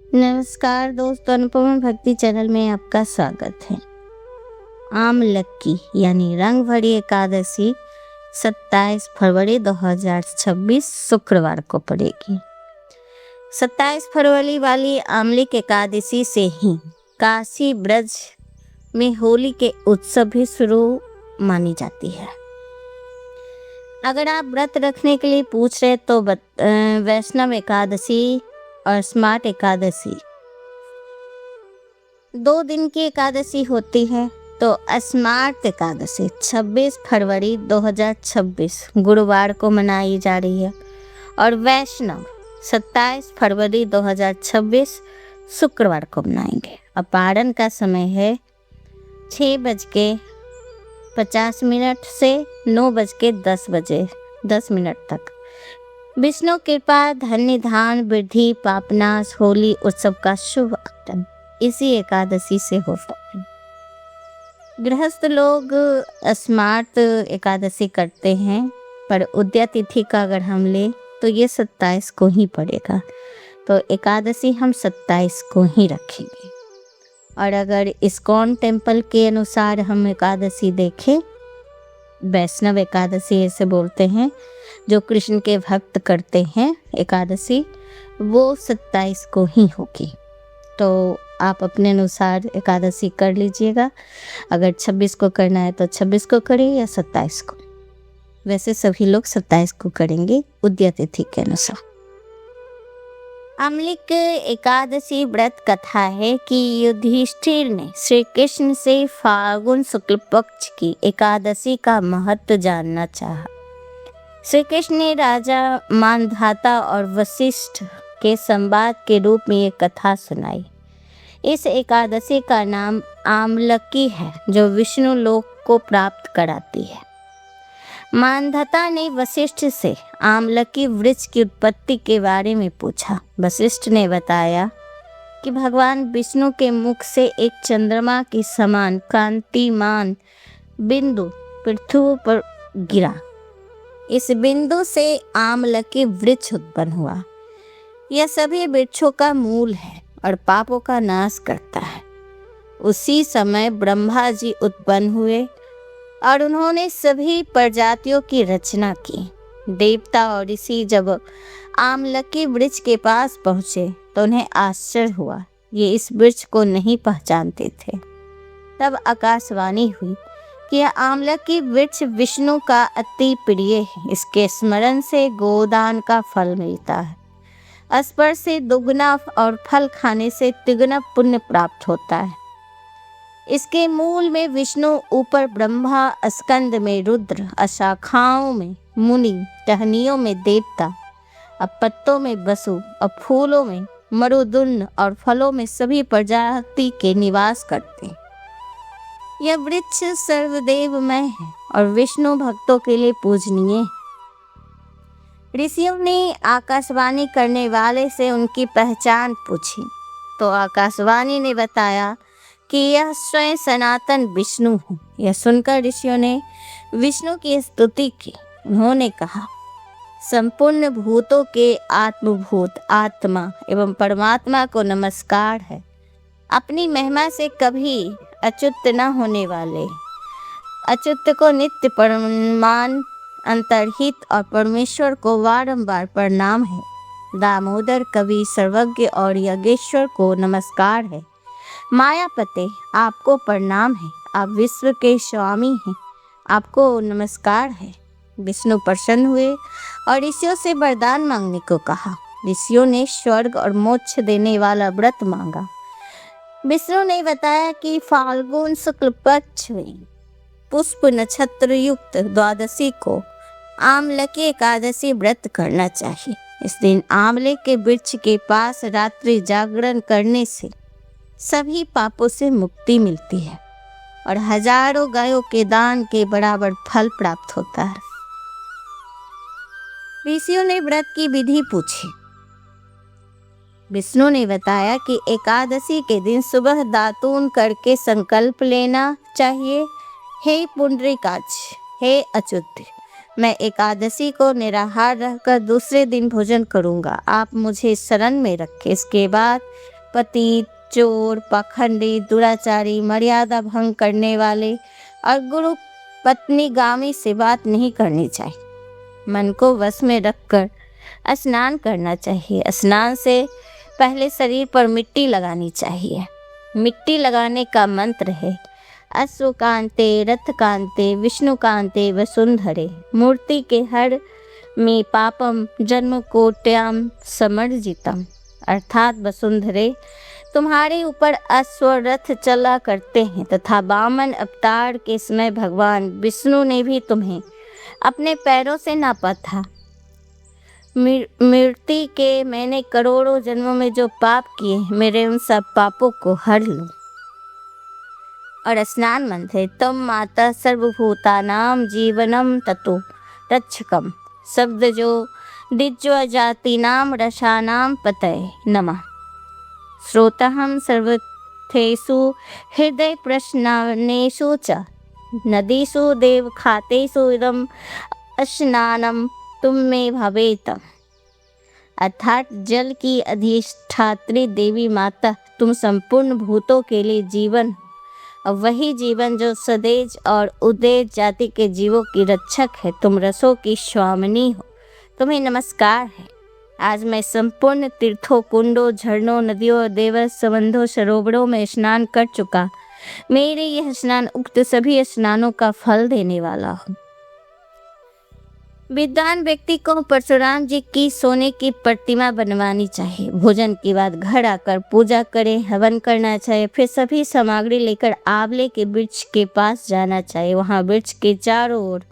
नमस्कार दोस्तों, अनुपमा भक्ति चैनल में आपका स्वागत है। आमलक्की यानी रंग भरी एकादशी 27 फरवरी 2026 शुक्रवार को पड़ेगी। 27 फरवरी वाली आमलिक एकादशी से ही काशी ब्रज में होली के उत्सव भी शुरू मानी जाती है। अगर आप व्रत रखने के लिए पूछ रहे तो वैष्णव एकादशी और स्मार्ट एकादशी 2 दिन की एकादशी होती है। तो स्मार्ट एकादशी 26 फरवरी 2026 गुरुवार को मनाई जा रही है और वैष्णव 27 फरवरी 2026 शुक्रवार को मनाएंगे। अपराह्न का समय है 6:50 से 9:10 तक। विष्णु कृपा, धन्य धान, वृद्धि, पापनाश, होली उत्सव का शुभ आगमन इसी एकादशी से होता है। गृहस्थ लोग स्मार्ट एकादशी करते हैं, पर उदया तिथि का अगर हम लें तो ये 27 को ही पड़ेगा। तो एकादशी हम 27 को ही रखेंगे। और अगर इस्कॉन टेम्पल के अनुसार हम एकादशी देखें, वैष्णव एकादशी ऐसे बोलते हैं, जो कृष्ण के भक्त करते हैं एकादशी, वो 27 को ही होगी। तो आप अपने अनुसार एकादशी कर लीजिएगा। अगर 26 को करना है तो 26 को करें या 27 को। वैसे सभी लोग 27 को करेंगे उदया तिथि के अनुसार। आमलिक एकादशी व्रत कथा है कि युधिष्ठिर ने श्री कृष्ण से फाल्गुन शुक्ल पक्ष की एकादशी का महत्व जानना चाहा। श्री कृष्ण ने राजा मानधाता और वशिष्ठ के संवाद के रूप में ये कथा सुनाई। इस एकादशी का नाम आमलकी है, जो विष्णु लोक को प्राप्त कराती है। मानधाता ने वशिष्ठ से आमलकी वृक्ष की उत्पत्ति के बारे में पूछा। वशिष्ठ ने बताया कि भगवान विष्णु के मुख से एक चंद्रमा के समान कांतिमान बिंदु पृथ्वी पर गिरा। इस बिंदु से आमलकी वृक्ष उत्पन्न हुआ। यह सभी वृक्षों का मूल है और पापों का नाश करता है। उसी समय ब्रह्मा जी उत्पन्न हुए और उन्होंने सभी प्रजातियों की रचना की। देवता और ऋषि जब आमलकी वृक्ष के पास पहुँचे तो उन्हें आश्चर्य हुआ। ये इस वृक्ष को नहीं पहचानते थे। तब आकाशवाणी हुई कि यह आमलकी वृक्ष विष्णु का अति प्रिय है। इसके स्मरण से गोदान का फल मिलता है। स्पर्श से दुगना और फल खाने से तिगुना पुण्य प्राप्त होता है। इसके मूल में विष्णु, ऊपर ब्रह्मा, स्कंद में रुद्र, शाखाओं में मुनि, टहनियों में देवता, अब पत्तों में वसु, अब फूलों में मरुदुन्न और फलों में सभी प्रजाति के निवास करते हैं। यह वृक्ष सर्वदेवमय है और विष्णु भक्तों के लिए पूजनीय है। ऋषियों ने आकाशवाणी करने वाले से उनकी पहचान पूछी तो आकाशवाणी ने बताया कि यह स्वयं सनातन विष्णु है। यह सुनकर ऋषियों ने विष्णु की स्तुति की। उन्होंने कहा, संपूर्ण भूतों के आत्मभूत आत्मा एवं परमात्मा को नमस्कार है। अपनी महिमा से कभी अच्युत न होने वाले अच्युत को नित्य परमान अंतर्हित और परमेश्वर को बारंबार प्रणाम है। दामोदर कवि सर्वज्ञ और यज्ञेश्वर को नमस्कार है। मायापते आपको प्रणाम है। आप विश्व के स्वामी हैं, आपको नमस्कार है। विष्णु प्रसन्न हुए और ऋषियों से वरदान मांगने को कहा। ऋषियों ने स्वर्ग और मोक्ष देने वाला व्रत मांगा। विष्णु ने बताया कि फाल्गुन शुक्ल पक्ष में पुष्प नक्षत्र युक्त द्वादशी को आमलकी एकादशी व्रत करना चाहिए। इस दिन आंवले के वृक्ष के पास रात्रि जागरण करने से सभी पापों से मुक्ति मिलती है और हजारों गायों के दान के बराबर फल प्राप्त होता है। ऋषियों ने व्रत की विधि पूछी। विष्णु ने बताया कि एकादशी के दिन सुबह दातून करके संकल्प लेना चाहिए, हे पुंडरीकाक्ष, हे अच्युत, मैं एकादशी को निराहार रहकर दूसरे दिन भोजन करूंगा। आप मुझे शरण में रखें। इसके बाद पतित, चोर, पाखंडी, दुराचारी, मर्यादा भंग करने वाले और गुरु पत्नीगामी से बात नहीं करनी चाहिए। मन को वश में रखकर स्नान करना चाहिए। स्नान से पहले शरीर पर मिट्टी लगानी चाहिए। मिट्टी लगाने का मंत्र है अश्वकांते रथकांते विष्णुकांते वसुंधरे मूर्ति के हर में पापम जन्म कोट्याम समर्जितम, अर्थात वसुंधरे तुम्हारे ऊपर अश्व रथ चला करते हैं तथा वामन अवतार के समय भगवान विष्णु ने भी तुम्हें अपने पैरों से नापा था। मृत्यु के मैंने करोड़ों जन्मों में जो पाप किए मेरे उन सब पापों को हर लो। और स्नान मंत्र है तम माता सर्वभूतानाम जीवनम ततो रक्षकम, शब्द जो दिज्व जाति नाम रसानाम पतये नमः। श्रोताहम सर्वथेषु हृदय प्रश्नानेषु च नदीषु देव खातेषु इदम स्नानम तुम में भवेत, अर्थात जल की अधिष्ठात्री देवी माता तुम संपूर्ण भूतों के लिए जीवन, वही जीवन जो सदेज और उदेज जाति के जीवों की रक्षक है। तुम रसों की स्वामिनी हो, तुम्हें नमस्कार है। आज मैं संपूर्ण तीर्थों, कुंडों, झरनों, नदियों, देव संबंधों, सरोवरों में स्नान कर चुका। मेरे यह स्नान उक्त सभी स्नानों का फल देने वाला हूँ। विद्वान व्यक्ति को परशुराम जी की सोने की प्रतिमा बनवानी चाहिए। भोजन के बाद घर आकर पूजा करें, हवन करना चाहिए। फिर सभी सामग्री लेकर आंवले के वृक्ष के पास जाना चाहिए। वहाँ वृक्ष के चारों ओर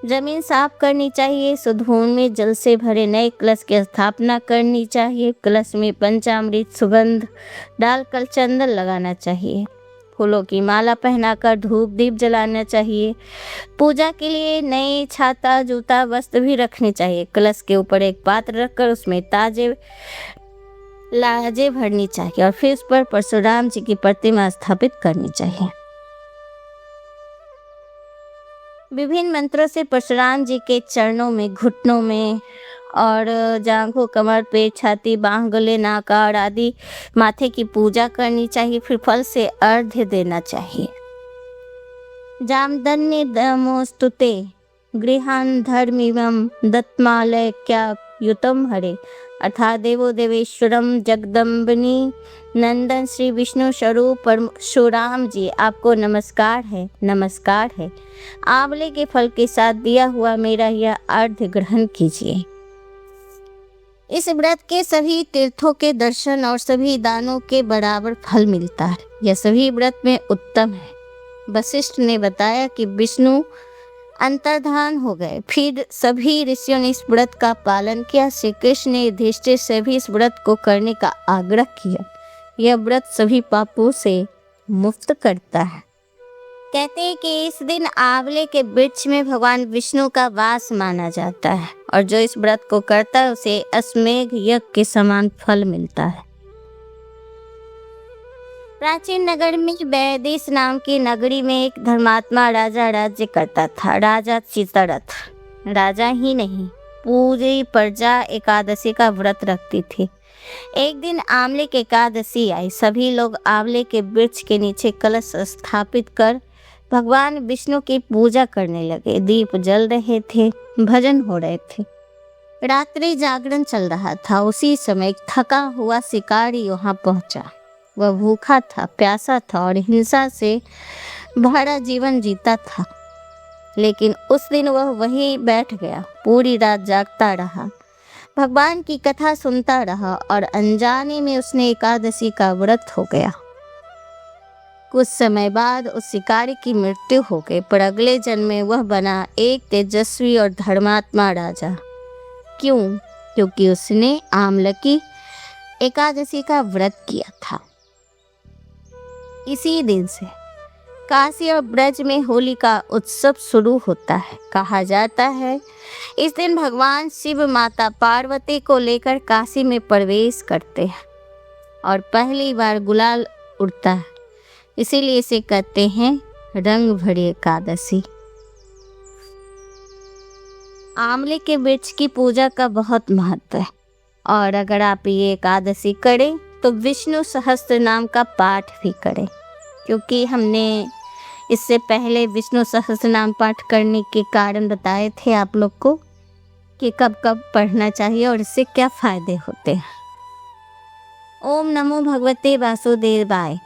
जमीन साफ करनी चाहिए। शुद्ध भूमि में जल से भरे नए कलश की स्थापना करनी चाहिए। कलश में पंचामृत सुगंध डालकर चंदन लगाना चाहिए। फूलों की माला पहनाकर धूप दीप जलाना चाहिए। पूजा के लिए नए छाता, जूता, वस्त्र भी रखने चाहिए। कलश के ऊपर एक पात्र रखकर उसमें ताजे लाजे भरनी चाहिए और फिर उस पर परशुराम जी की प्रतिमा स्थापित करनी चाहिए। विभिन्न मंत्रों से परशुराम जी के चरणों में, घुटनों में और जांघों, कमर, पेट, छाती, बाह, गले, नाक और आदि माथे की पूजा करनी चाहिए। फिर फल से अर्घ्य देना चाहिए। जामदन्य दमोस्तुते गृहान धर्मिवम दत्तमालय क्या युतम हरे, अर्थात देवो देवेश्वरम जगदम्बिनी नंदन श्री विष्णु स्वरूप परशुराम जी आपको नमस्कार है, नमस्कार है। आंवले के फल के साथ दिया हुआ मेरा यह अर्घ्य ग्रहण कीजिए। इस व्रत के सभी तीर्थों के दर्शन और सभी दानों के बराबर फल मिलता है। यह सभी व्रत में उत्तम है। वशिष्ठ ने बताया कि विष्णु अंतर्धान हो गए। फिर सभी ऋषियों ने इस व्रत का पालन किया। श्री कृष्ण ने युधिष्ठिर से भी इस व्रत को करने का आग्रह किया। यह व्रत सभी पापों से मुक्त करता है। कहते हैं कि इस दिन आंवले के वृक्ष में भगवान विष्णु का वास माना जाता है और जो इस व्रत को करता है उसे अश्वमेध यज्ञ के समान फल मिलता है। प्राचीन नगर में वैदेश नाम की नगरी में एक धर्मात्मा राजा राज्य करता था। राजा चित्ररथ राजा ही नहीं, पूरी प्रजा एकादशी का व्रत रखती थी। एक दिन आंवले की एकादशी आई। सभी लोग आंवले के वृक्ष के नीचे कलश स्थापित कर भगवान विष्णु की पूजा करने लगे। दीप जल रहे थे, भजन हो रहे थे, रात्रि जागरण चल रहा था। उसी समय थका हुआ शिकारी वहां पहुंचा। वह भूखा था, प्यासा था और हिंसा से भरा जीवन जीता था। लेकिन उस दिन वह वहीं बैठ गया, पूरी रात जागता रहा, भगवान की कथा सुनता रहा और अनजाने में उसने एकादशी का व्रत हो गया। कुछ समय बाद उस शिकारी की मृत्यु हो गई, पर अगले जन्म में वह बना एक तेजस्वी और धर्मात्मा राजा। क्यों? क्योंकि उसने आंवले की एकादशी का व्रत किया था। इसी दिन से काशी और ब्रज में होली का उत्सव शुरू होता है। कहा जाता है इस दिन भगवान शिव माता पार्वती को लेकर काशी में प्रवेश करते हैं और पहली बार गुलाल उड़ता है। इसीलिए इसे कहते हैं रंग भरी एकादशी। आंवले के वृक्ष की पूजा का बहुत महत्व है और अगर आप ये एकादशी करें तो विष्णु सहस्त्र नाम का पाठ भी करें, क्योंकि हमने इससे पहले विष्णु सहस्त्र नाम पाठ करने के कारण बताए थे आप लोग को कि कब कब पढ़ना चाहिए और इससे क्या फायदे होते हैं। ओम नमो भगवते वासुदेवाय,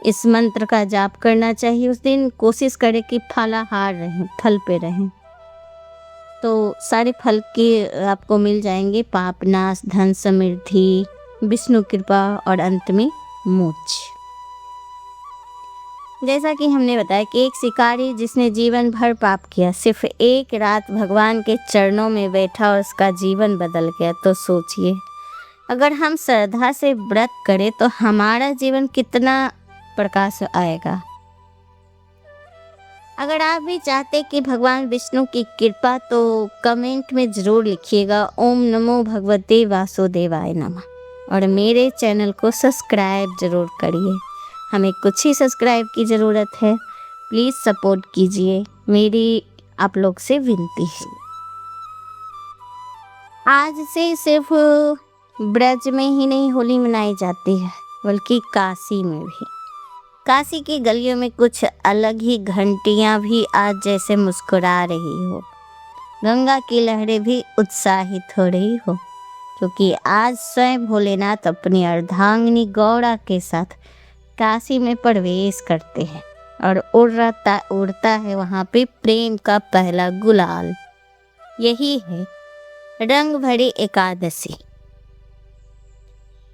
इस मंत्र का जाप करना चाहिए। उस दिन कोशिश करें कि फलाहार रहें, फल पे रहें, तो सारे फल के आपको मिल जाएंगे। पाप नाश, धन समृद्धि, विष्णु कृपा और अंत में मोक्ष। जैसा कि हमने बताया कि एक शिकारी जिसने जीवन भर पाप किया, सिर्फ एक रात भगवान के चरणों में बैठा और उसका जीवन बदल गया। तो सोचिए, अगर हम श्रद्धा से व्रत करें तो हमारा जीवन कितना प्रकाश आएगा। अगर आप भी चाहते कि भगवान विष्णु की कृपा, तो कमेंट में ज़रूर लिखिएगा ओम नमो भगवते वासुदेवाय नमः। और मेरे चैनल को सब्सक्राइब ज़रूर करिए, हमें कुछ ही सब्सक्राइब की ज़रूरत है। प्लीज़ सपोर्ट कीजिए, मेरी आप लोग से विनती है। आज से सिर्फ ब्रज में ही नहीं होली मनाई जाती है, बल्कि काशी में भी। काशी की गलियों में कुछ अलग ही घंटियां भी आज जैसे मुस्कुरा रही हो। गंगा की लहरें भी उत्साहित हो रही हो, क्योंकि आज स्वयं भोलेनाथ अपनी अर्धांगिनी गौड़ा के साथ काशी में प्रवेश करते हैं और उड़ता है वहाँ पे प्रेम का पहला गुलाल। यही है रंग भरी एकादशी।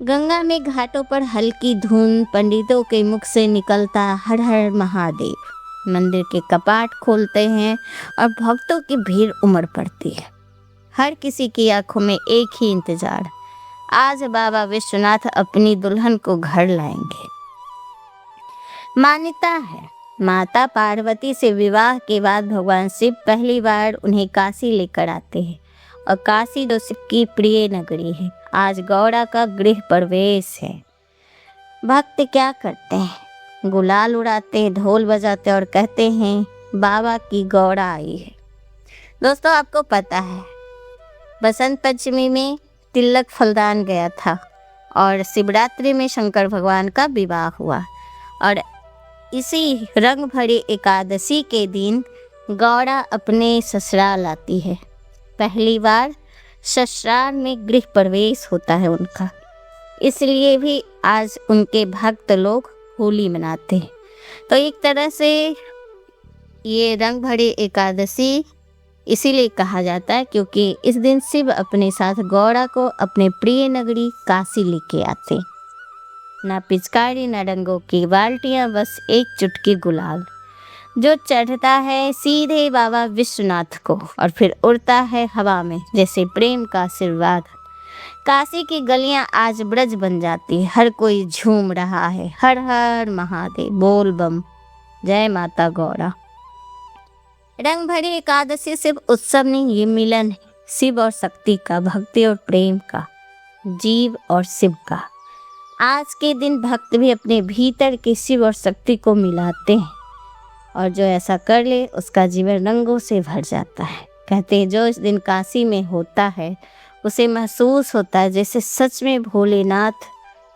गंगा में घाटों पर हल्की धुन, पंडितों के मुख से निकलता हर हर महादेव। मंदिर के कपाट खोलते हैं और भक्तों की भीड़ उमड़ पड़ती है। हर किसी की आंखों में एक ही इंतजार, आज बाबा विश्वनाथ अपनी दुल्हन को घर लाएंगे। मान्यता है माता पार्वती से विवाह के बाद भगवान शिव पहली बार उन्हें काशी लेकर आते हैं, और काशी जो शिव की प्रिय नगरी है। आज गौड़ा का गृह प्रवेश है। भक्त क्या करते हैं? गुलाल उड़ाते, ढोल बजाते और कहते हैं बाबा की गौड़ा आई है। दोस्तों, आपको पता है बसंत पंचमी में तिलक फलदान गया था और शिवरात्रि में शंकर भगवान का विवाह हुआ, और इसी रंग भरी एकादशी के दिन गौड़ा अपने ससुराल आती है। पहली बार ससुराल में गृह प्रवेश होता है उनका, इसलिए भी आज उनके भक्त लोग होली मनाते हैं। तो एक तरह से ये रंग भरी एकादशी इसीलिए कहा जाता है क्योंकि इस दिन शिव अपने साथ गौड़ा को अपने प्रिय नगरी काशी लेके आते। ना पिचकारी, ना रंगों की बाल्टियाँ, बस एक चुटकी गुलाल, जो चढ़ता है सीधे बाबा विश्वनाथ को और फिर उड़ता है हवा में जैसे प्रेम का आशीर्वाद। काशी की गलियां आज ब्रज बन जाती है, हर कोई झूम रहा है। हर हर महादेव, बोल बम, जय माता गौड़ा। रंग भरी एकादशी सिर्फ उत्सव नहीं, ये मिलन है शिव और शक्ति का, भक्ति और प्रेम का, जीव और शिव का। आज के दिन भक्त भी अपने भीतर के शिव और शक्ति को मिलाते हैं, और जो ऐसा कर ले उसका जीवन रंगों से भर जाता है। कहते हैं जो इस दिन काशी में होता है उसे महसूस होता है जैसे सच में भोलेनाथ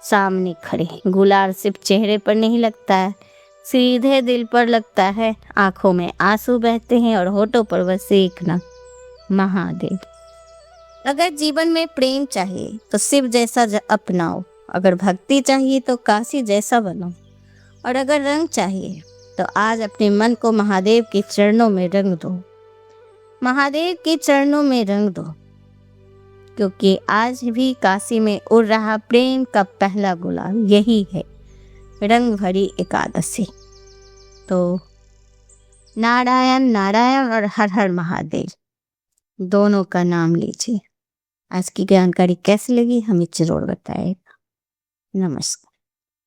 सामने खड़े हैं। गुलाल सिर्फ चेहरे पर नहीं लगता है, सीधे दिल पर लगता है। आंखों में आंसू बहते हैं और होठों पर बस एक नाम, महादेव। अगर जीवन में प्रेम चाहिए तो शिव जैसा अपनाओ, अगर भक्ति चाहिए तो काशी जैसा बनो, और अगर रंग चाहिए तो आज अपने मन को महादेव के चरणों में रंग दो। महादेव के चरणों में रंग दो, क्योंकि आज भी काशी में उड़ रहा प्रेम का पहला गुलाल यही है रंग भरी एकादशी। तो नारायण नारायण और हर हर महादेव दोनों का नाम लीजिए। आज की जानकारी कैसी लगी हमें जरूर बताएगा। नमस्कार।